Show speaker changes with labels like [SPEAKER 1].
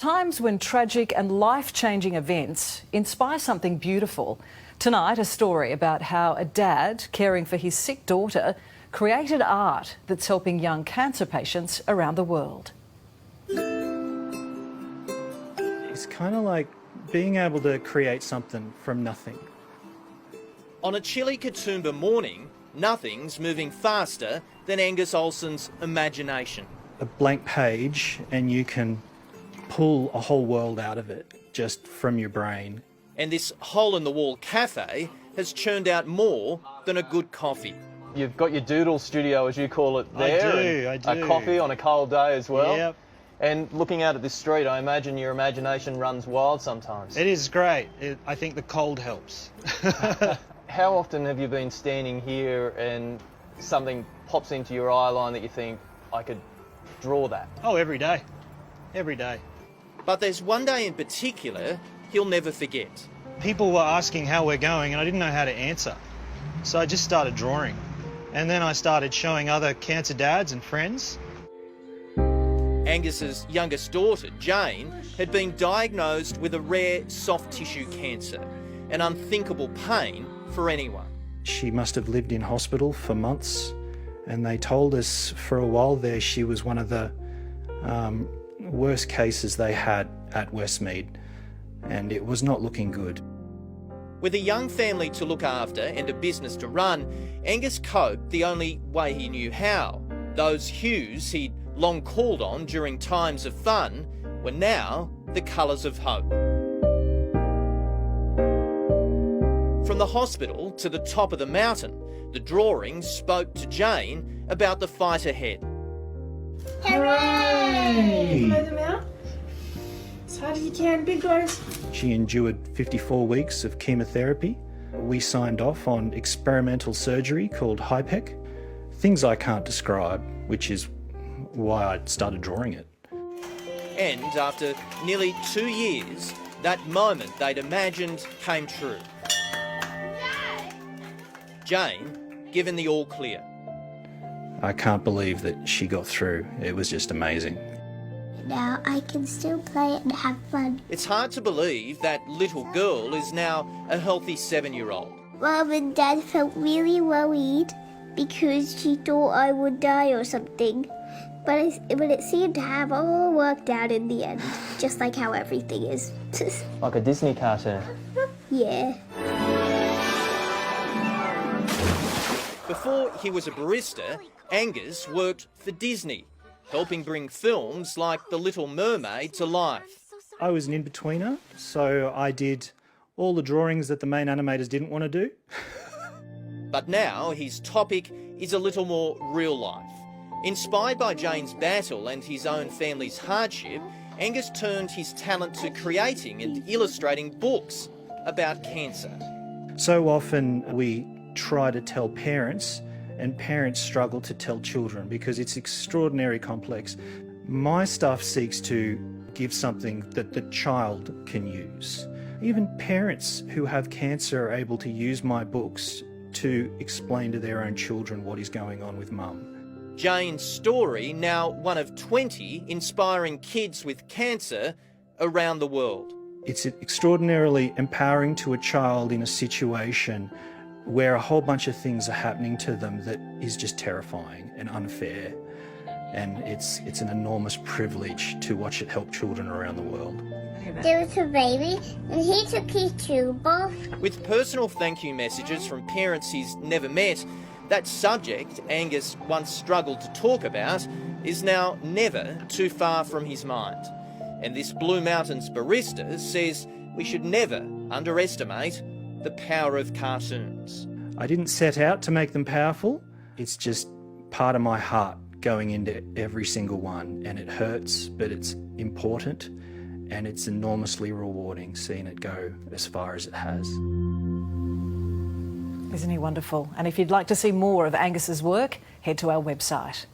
[SPEAKER 1] Times when tragic and life-changing events inspire something beautiful. Tonight, a story about how a dad caring for his sick daughter created art that's helping young cancer patients around the world.
[SPEAKER 2] It's kind of like being able to create something from nothing.
[SPEAKER 3] On a chilly Katoomba morning, nothing's moving faster than Angus Olsen's imagination.
[SPEAKER 2] A blank page and you can pull a whole world out of it just from your brain.
[SPEAKER 3] And this hole-in-the-wall cafe has churned out more than a good coffee.
[SPEAKER 4] You've got your doodle studio, as you call it, there.
[SPEAKER 2] I do.
[SPEAKER 4] A coffee on a cold day as well.
[SPEAKER 2] Yep.
[SPEAKER 4] And looking out at this street, I imagine your imagination runs wild sometimes.
[SPEAKER 5] It is great. I think the cold helps.
[SPEAKER 4] How often have you been standing here and something pops into your eye line that you think, I could draw that?
[SPEAKER 5] Oh, every day. Every day.
[SPEAKER 3] But there's one day in particular he'll never forget.
[SPEAKER 5] People were asking how we're going and I didn't know how to answer. So I just started drawing. And then I started showing other cancer dads and friends.
[SPEAKER 3] Angus's youngest daughter, Jane, had been diagnosed with a rare soft tissue cancer, an unthinkable pain for anyone.
[SPEAKER 2] She must have lived in hospital for months, and they told us for a while there she was one of the worst cases they had at Westmead, and it was not looking good.
[SPEAKER 3] With a young family to look after and a business to run, Angus coped the only way he knew how. Those hues he'd long called on during times of fun were now the colours of hope. From the hospital to the top of the mountain, the drawings spoke to Jane about the fight ahead.
[SPEAKER 6] Hooray! Blow them out as hard as you can, big blows.
[SPEAKER 2] She endured 54 weeks of chemotherapy. We signed off on experimental surgery called HIPEC, things I can't describe, which is why I started drawing it.
[SPEAKER 3] And after nearly 2 years, that moment they'd imagined came true. Jane given the all clear.
[SPEAKER 2] I can't believe that she got through. It was just amazing.
[SPEAKER 7] Now I can still play and have fun.
[SPEAKER 3] It's hard to believe that little girl is now a healthy 7-year-old.
[SPEAKER 7] Mum and Dad felt really worried because she thought I would die or something. But it seemed to have all worked out in the end, just like how everything is.
[SPEAKER 4] Like a Disney cartoon.
[SPEAKER 7] Yeah.
[SPEAKER 3] Before he was a barista, Angus worked for Disney, helping bring films like The Little Mermaid to life.
[SPEAKER 2] I was an in-betweener, so I did all the drawings that the main animators didn't want to do.
[SPEAKER 3] But now his topic is a little more real life. Inspired by Jane's battle and his own family's hardship, Angus turned his talent to creating and illustrating books about cancer.
[SPEAKER 2] So often we try to tell parents, and parents struggle to tell children because it's extraordinarily complex. My stuff seeks to give something that the child can use. Even parents who have cancer are able to use my books to explain to their own children what is going on with mum.
[SPEAKER 3] Jane's story, now one of 20 inspiring kids with cancer around the world.
[SPEAKER 2] It's extraordinarily empowering to a child in a situation where a whole bunch of things are happening to them that is just terrifying and unfair. And it's an enormous privilege to watch it help children around the world.
[SPEAKER 7] There was a baby and he took his tube off.
[SPEAKER 3] With personal thank you messages from parents he's never met, that subject Angus once struggled to talk about is now never too far from his mind. And this Blue Mountains barista says we should never underestimate the power of cartoons.
[SPEAKER 2] I didn't set out to make them powerful. It's just part of my heart going into every single one, and it hurts, but it's important, and it's enormously rewarding seeing it go as far as it has.
[SPEAKER 1] Isn't he wonderful? And if you'd like to see more of Angus's work, head to our website.